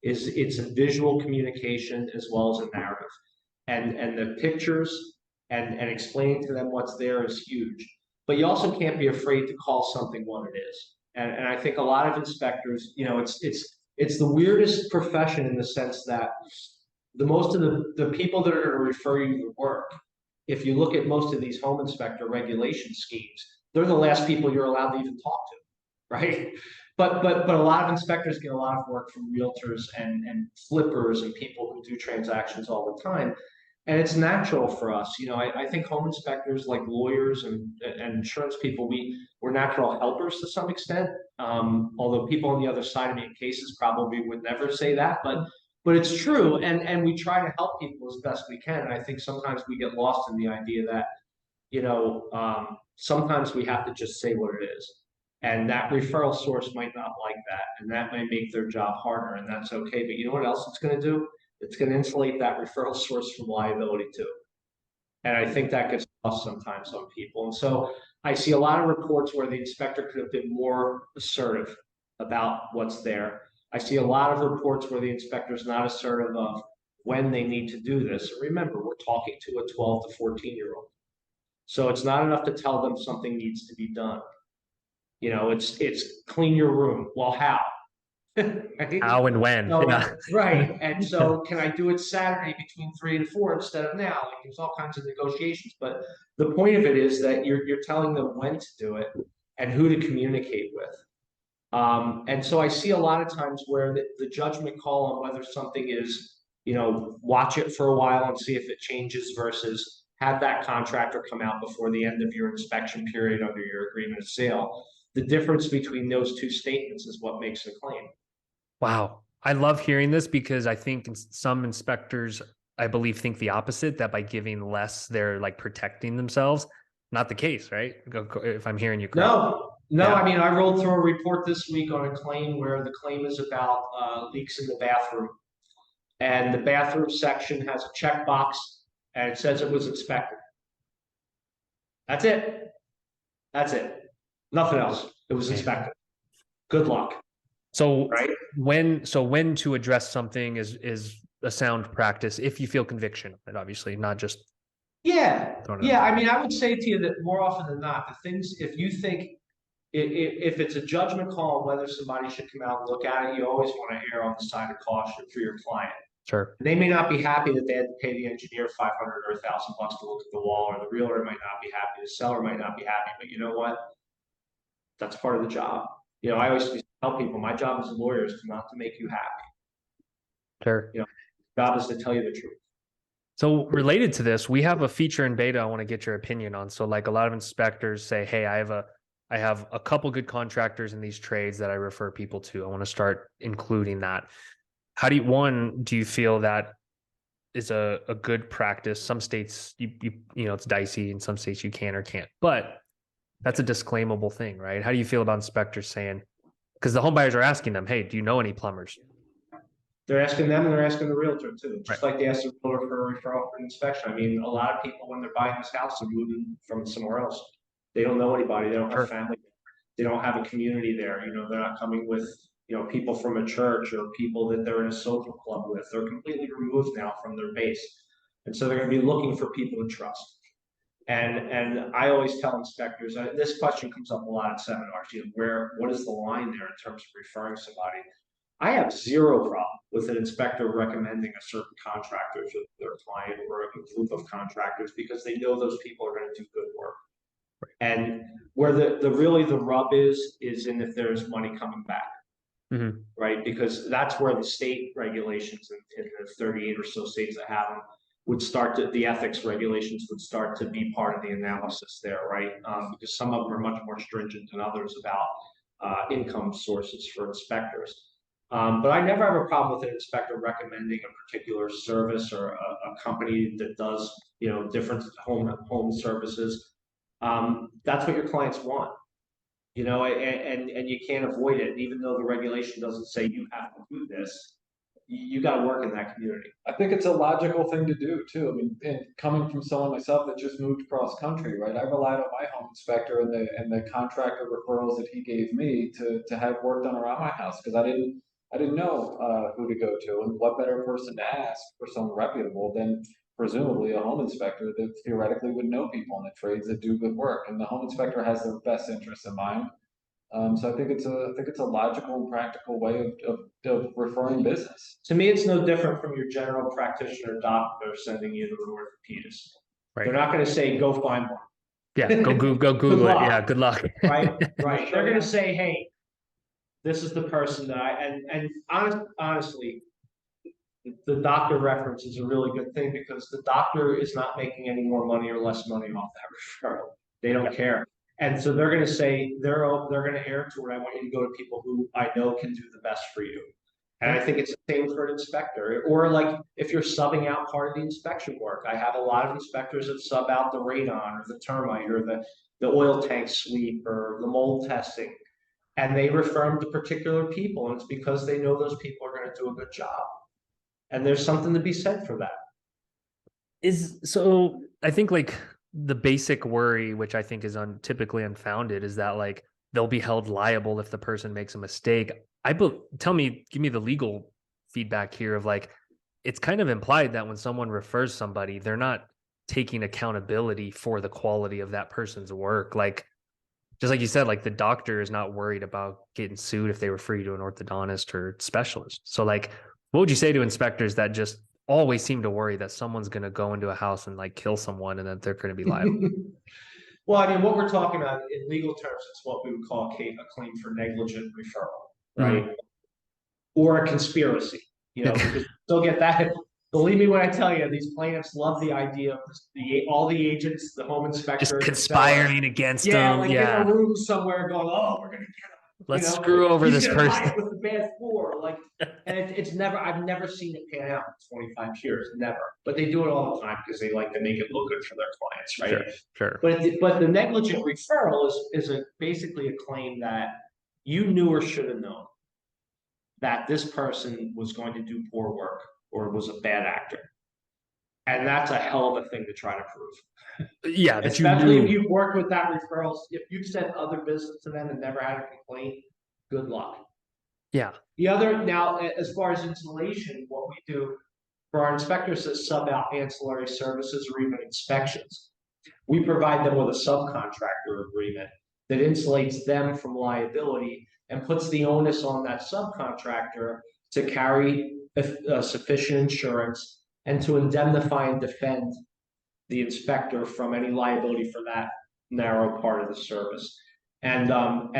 It's a visual communication as well as a narrative. And the pictures and explaining to them what's there is huge. But you also can't be afraid to call something what it is. And I think a lot of inspectors, you know, it's the weirdest profession in the sense that the most of the people that are going to refer you to work, if you look at most of these home inspector regulation schemes, they're the last people you're allowed to even talk to, right? But a lot of inspectors get a lot of work from realtors and flippers and people who do transactions all the time. And it's natural for us. You know, I think home inspectors, like lawyers and insurance people, we're natural helpers to some extent. Although people on the other side of me in cases probably would never say that, but it's true. And we try to help people as best we can. And I think sometimes we get lost in the idea that, you know, sometimes we have to just say what it is. And that referral source might not like that, and that may make their job harder, and that's okay. But you know what else it's going to do? It's going to insulate that referral source from liability too. And I think that gets lost sometimes on people. And so I see a lot of reports where the inspector could have been more assertive about what's there. I see a lot of reports where the inspector is not assertive of when they need to do this. And remember, we're talking to a 12 to 14-year-old. So it's not enough to tell them something needs to be done. You know, it's clean your room. Well, how? Right? How and when? So, Yeah. right. And so can I do it Saturday between 3 and 4 instead of now? Like there's all kinds of negotiations. But the point of it is that you're telling them when to do it and who to communicate with. And so I see a lot of times where the judgment call on whether something is, you know, watch it for a while and see if it changes versus have that contractor come out before the end of your inspection period under your agreement of sale. The difference between those two statements is what makes a claim. Wow. I love hearing this because I think some inspectors, I believe, think the opposite, that by giving less, they're like protecting themselves. Not the case, right? If I'm hearing you correctly. No, Yeah. I mean, I rolled through a report this week on a claim where the claim is about leaks in the bathroom. And the bathroom section has a checkbox and it says it was inspected. That's it. That's it. Nothing else. It was inspected. Good luck. So right? when to address something is a sound practice if you feel conviction, and obviously not just Yeah. throwing it Yeah. out I mean, I would say to you that more often than not, the things, if you think if it's a judgment call on whether somebody should come out and look at it, you always want to err on the side of caution for your client. Sure. They may not be happy that they had to pay the engineer $500 or $1,000 to look at the wall, or the realtor might not be happy, the seller might not be happy, but you know what? That's part of the job. You know, I always tell people my job as a lawyer is not to make you happy. Sure. You know, job is to tell you the truth. So related to this, we have a feature in beta I want to get your opinion on. So like a lot of inspectors say, hey, I have a couple good contractors in these trades that I refer people to. I want to start including that. How do you feel that is a good practice? Some states you know it's dicey, in some states you can or can't, but that's a disclaimable thing, right? How do you feel about inspectors saying, because the home buyers are asking them, hey, do you know any plumbers? They're asking them and they're asking the realtor too, just Right. like they ask the realtor for a referral for an inspection. I mean, a lot of people when they're buying this house are moving from somewhere else. They don't know anybody. They don't have Sure. family. They don't have a community there. You know, they're not coming with, you know, people from a church or people that they're in a social club with. They're completely removed now from their base. And so they're going to be looking for people to trust. And I always tell inspectors, this question comes up a lot at seminars, you know, what is the line there in terms of referring somebody? I have zero problem with an inspector recommending a certain contractor to their client or a group of contractors because they know those people are going to do good work. And where the really the rub is in if there's money coming back, right? Because that's where the state regulations in the 38 or so states that have them would start to, the ethics regulations would start to be part of the analysis there, right? Because some of them are much more stringent than others about income sources for inspectors. But I never have a problem with an inspector recommending a particular service or a company that does, different home services. That's what your clients want, and you can't avoid it. Even though the regulation doesn't say you have to do this, you got to work in that community. I think it's a logical thing to do too. I mean, and coming from someone myself that just moved cross country, right? I relied on my home inspector and the contractor referrals that he gave me to have work done around my house because I didn't know who to go to, and what better person to ask for someone reputable than presumably a home inspector that theoretically would know people in the trades that do good work, and the home inspector has their best interests in mind. So I think it's a logical and practical way of referring business. To me, it's no different from your general practitioner doctor sending you to an orthopedist. They're not going to say, go find one. Yeah, go Google it. Yeah, good luck. Right. They're going to say, hey, this is the person that honestly, the doctor reference is a really good thing because the doctor is not making any more money or less money off that referral. They don't care. And so they're going to say, they're going to err toward, I want you to go to people who I know can do the best for you. And I think it's the same for an inspector. Or like if you're subbing out part of the inspection work, I have a lot of inspectors that sub out the radon or the termite or the oil tank sweep or the mold testing. And they refer them to particular people. And it's because they know those people are going to do a good job. And there's something to be said for that. So I think like the basic worry, which I think is typically unfounded, is that like they'll be held liable if the person makes a mistake. Give me the legal feedback here of like, it's kind of implied that when someone refers somebody, they're not taking accountability for the quality of that person's work. Like, just like you said, like the doctor is not worried about getting sued if they refer you to an orthodontist or specialist. So like, what would you say to inspectors that just always seem to worry that someone's going to go into a house and like kill someone and that they're going to be liable? Well, I mean, what we're talking about in legal terms, it's what we would call a claim for negligent referral, right? Mm-hmm. Or a conspiracy, because they'll get that. Believe me when I tell you, these plaintiffs love the idea of all the agents, the home inspectors, just conspiring against them. Like in a room somewhere going, oh, we're going to get them. Let's screw over this person with the bad floor. Like, and I've never seen it pan out in 25 years, never. But they do it all the time because they like to make it look good for their clients, right? Sure. But the negligent referral is basically a claim that you knew or should have known that this person was going to do poor work or was a bad actor. And that's a hell of a thing to try to prove. Yeah, especially if you've worked with that referral. If you've sent other business to them and never had a complaint, good luck. Yeah. The other, now, as far as installation, what we do for our inspectors that sub out ancillary services or even inspections, we provide them with a subcontractor agreement that insulates them from liability and puts the onus on that subcontractor to carry sufficient insurance and to indemnify and defend the inspector from any liability for that narrow part of the service. And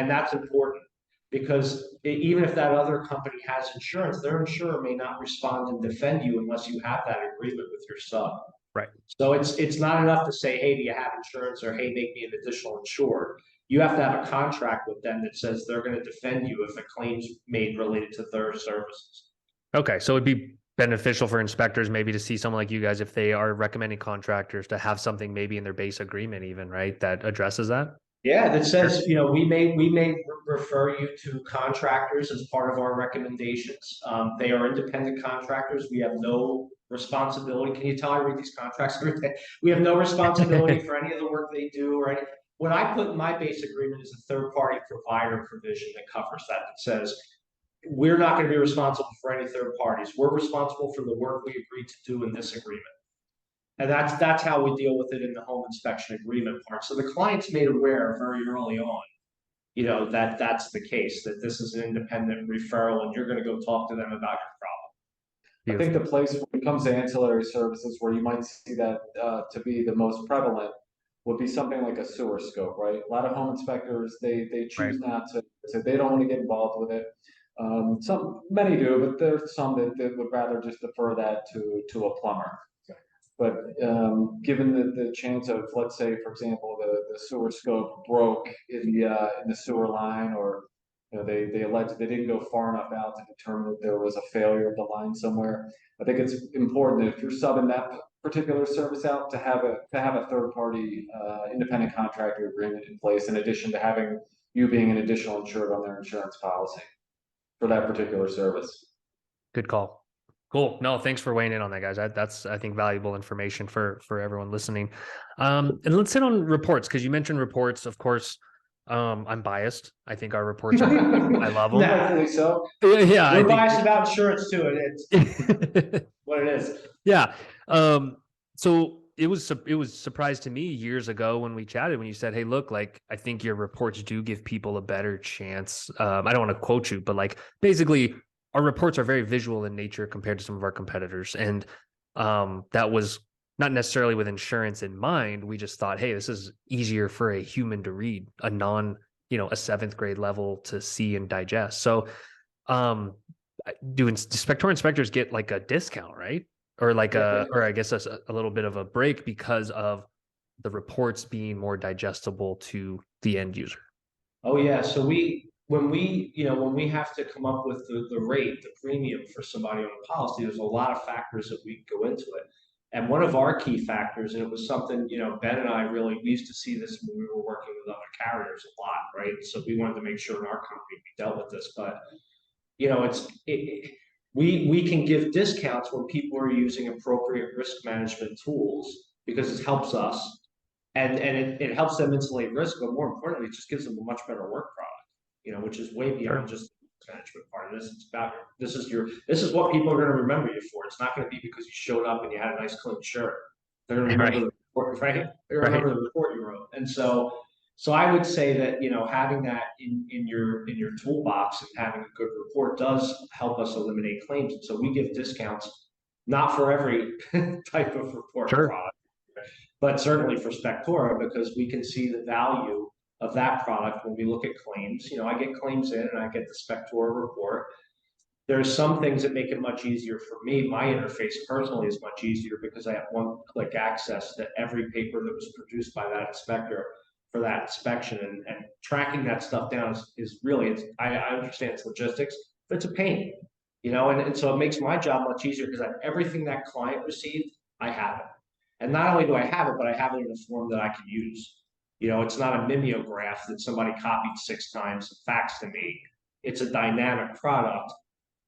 that's important because even if that other company has insurance, their insurer may not respond and defend you unless you have that agreement with your sub. Right. So it's not enough to say, hey, do you have insurance, or hey, make me an additional insured. You have to have a contract with them that says they're going to defend you if a claim's made related to their services. Okay, so it'd be beneficial for inspectors maybe to see someone like you guys if they are recommending contractors to have something maybe in their base agreement even, right, that addresses that? Yeah, that says, we may refer you to contractors as part of our recommendations. They are independent contractors. We have no responsibility. Can you tell I read these contracts every day? We have no responsibility for any of the work they do or any. What I put in my base agreement is a third-party provider provision that covers that. That says we're not going to be responsible for any third parties. We're responsible for the work we agreed to do in this agreement. And that's how we deal with it in the home inspection agreement part. So the client's made aware very early on, that that's the case, that this is an independent referral and you're going to go talk to them about your problem. I think the place when it comes to ancillary services where you might see that to be the most prevalent would be something like a sewer scope, right? A lot of home inspectors, they choose not to, they don't want to get involved with it. Many do, but there's some that would rather just defer that to a plumber. But given the chance of, let's say, for example, the sewer scope broke in the sewer line, or You know, they alleged they didn't go far enough out to determine that there was a failure of the line somewhere. I think it's important that if you're subbing that particular service out to have a third party independent contractor agreement in place, in addition to having you being an additional insured on their insurance policy for that particular service. Good call. Cool. No, thanks for weighing in on that, guys. That's I think valuable information for everyone listening. And let's hit on reports, because you mentioned reports. Of course, I'm biased. I think our reports are. I love them. Hopefully so. Yeah, We're biased about insurance too, and it's what it is. Yeah. So it was surprise to me years ago when we chatted, when you said, "Hey, look, like I think your reports do give people a better chance." I don't want to quote you, but like basically, our reports are very visual in nature compared to some of our competitors, and that was not necessarily with insurance in mind. We just thought, hey, this is easier for a human to read, a a seventh grade level to see and digest. So, do Spectora inspectors get like a discount, right? Or like or I guess a little bit of a break because of the reports being more digestible to the end user? Oh yeah, so when we have to come up with the rate, the premium for somebody on a policy, there's a lot of factors that we go into it. And one of our key factors, and it was something, Ben and I we used to see this when we were working with other carriers a lot, right? So we wanted to make sure in our company we dealt with this, but we can give discounts when people are using appropriate risk management tools because it helps us and it helps them insulate risk, but more importantly, it just gives them a much better work product, which is way beyond just the management part of this. It's about this is what people are going to remember you for. It's not going to be because you showed up and you had a nice clean shirt. They're going to remember the report, right? They're going to remember the report you wrote. And so I would say that having that in your toolbox and having a good report does help us eliminate claims. And so we give discounts, not for every type of report product, but certainly for Spectora, because we can see the value of that product when we look at claims. I get claims in and I get the Spectora report. There's some things that make it much easier for me. My interface personally is much easier because I have one-click access to every paper that was produced by that inspector for that inspection, and tracking that stuff down is really, I understand it's logistics, but it's a pain, and so it makes my job much easier because everything that client received, I have it. And not only do I have it, but I have it in a form that I can use. It's not a mimeograph that somebody copied 6 times and faxed to me. It's a dynamic product.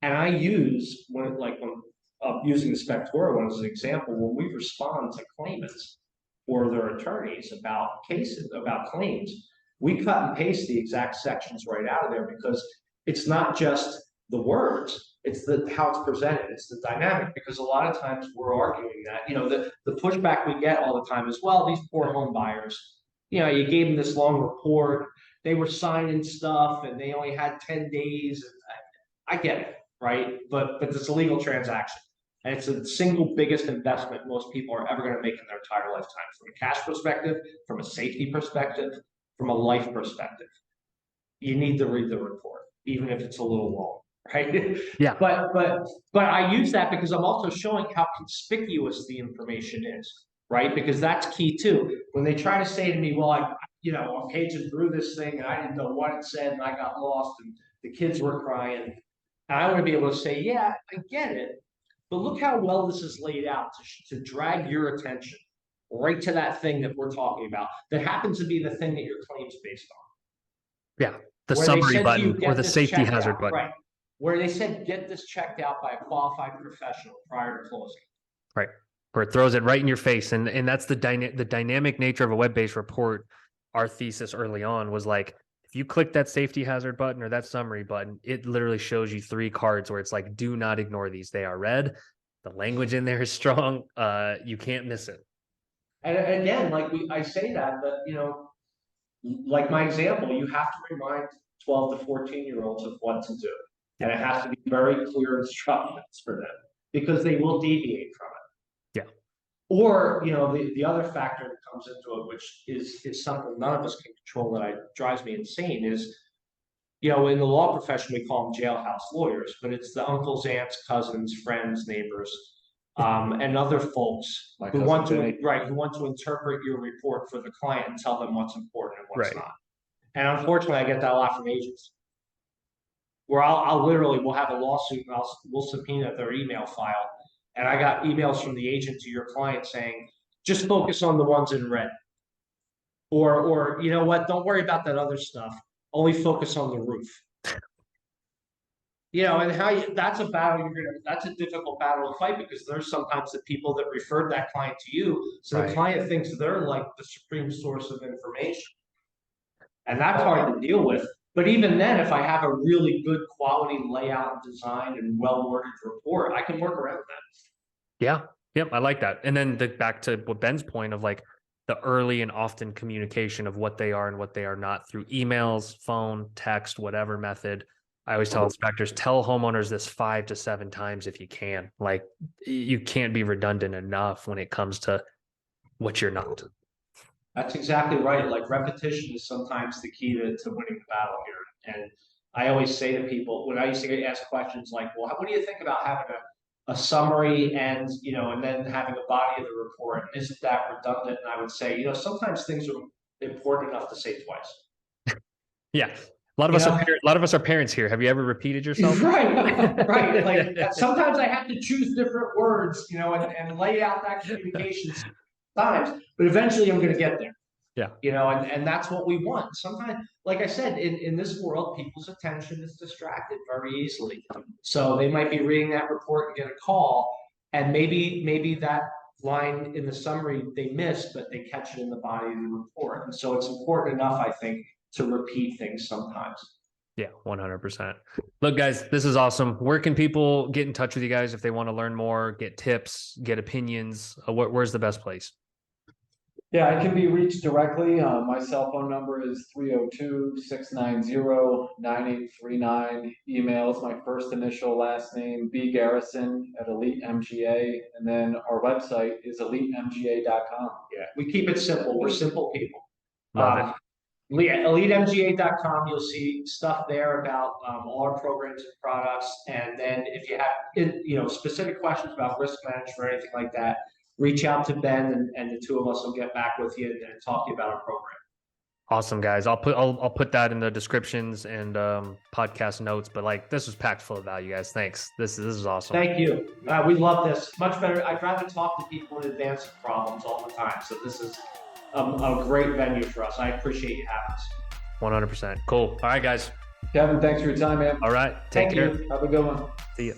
And I use, when using the Spectora one as an example, when we respond to claimants or their attorneys about cases, about claims, we cut and paste the exact sections right out of there because it's not just the words, it's how it's presented, it's the dynamic, because a lot of times we're arguing that, the pushback we get all the time is, well, these poor home buyers, you gave them this long report, they were signing stuff and they only had 10 days. And I get it, right? But it's a legal transaction. And it's the single biggest investment most people are ever going to make in their entire lifetime, from a cash perspective, from a safety perspective, from a life perspective. You need to read the report, even if it's a little long, right? Yeah. But I use that because I'm also showing how conspicuous the information is, right? Because that's key too. When they try to say to me, well, I'm paging through this thing and I didn't know what it said and I got lost and the kids were crying. And I want to be able to say, yeah, I get it. But look how well this is laid out to drag your attention right to that thing that we're talking about that happens to be the thing that your claim's based on. Yeah, the summary button or the safety hazard button. Right, where they said, get this checked out by a qualified professional prior to closing. Right, where it throws it right in your face. And that's the dynamic nature of a web-based report. Our thesis early on was like, if you click that safety hazard button or that summary button, it literally shows you 3 cards where it's like, do not ignore these. They are red. The language in there is strong. You can't miss it. And again, I say that, but like my example, you have to remind 12 to 14-year-olds of what to do. And it has to be very clear instructions for them because they will deviate from it. Yeah. Or, the other factor that comes into it, which is something none of us can control that drives me insane, is, in the law profession, we call them jailhouse lawyers, but it's the uncles, aunts, cousins, friends, neighbors, and other folks who want to interpret your report for the client and tell them what's important and what's not. And unfortunately, I get that a lot from agents. where I'll literally, we'll have a lawsuit and we'll subpoena their email file. And I got emails from the agent to your client saying, just focus on the ones in red. Or you know what, don't worry about that other stuff. Only focus on the roof. You know, and that's a battle that's a difficult battle to fight, because there's sometimes the people that referred that client to you. So the client thinks they're like the supreme source of information. And that's hard to deal with. But even then, if I have a really good quality layout, design, and well-worded report, I can work around that. Yeah. Yep. I like that. And then back to what Ben's point of like the early and often communication of what they are and what they are not through emails, phone, text, whatever method. I always tell inspectors, tell homeowners this 5 to 7 times if you can. Like, you can't be redundant enough when it comes to what you're not. That's exactly right. Like, repetition is sometimes the key to winning the battle here. And I always say to people, when I used to ask questions like, well, what do you think about having a summary and, you know, and then having a body of the report? Isn't that redundant? And I would say, you know, sometimes things are important enough to say twice. Yeah. A lot of us are parents here. Have you ever repeated yourself? Right, right. Like, sometimes I have to choose different words, you know, and lay out that communication sometimes, but eventually I'm going to get there. Yeah. You know, and that's what we want. Sometimes, like I said, in this world, people's attention is distracted very easily. So they might be reading that report and get a call, and maybe that line in the summary they missed, but they catch it in the body of the report. And so it's important enough, I think, to repeat things sometimes. Yeah, 100%. Look, guys, this is awesome. Where can people get in touch with you guys if they want to learn more, get tips, get opinions? Where's the best place? Yeah, I can be reached directly. My cell phone number is 302-690-9839. Email is my first initial last name, B Garrison at Elite MGA. And then our website is elitemga.com. Yeah, we keep it simple. We're simple people. Love it. EliteMGA.com, you'll see stuff there about all our programs and products. And then if you have specific questions about risk management or anything like that, reach out to Ben, and the two of us will get back with you and talk to you about our program. Awesome, guys. I'll put that in the descriptions and podcast notes. But like, this was packed full of value, guys. Thanks. This is awesome. Thank you. We love this. Much better. I'd rather talk to people in advance of problems all the time. So this is a great venue for us. I appreciate you having us. 100%. Cool. All right, guys. Kevin, thanks for your time, man. All right. Take care. Have a good one. See you.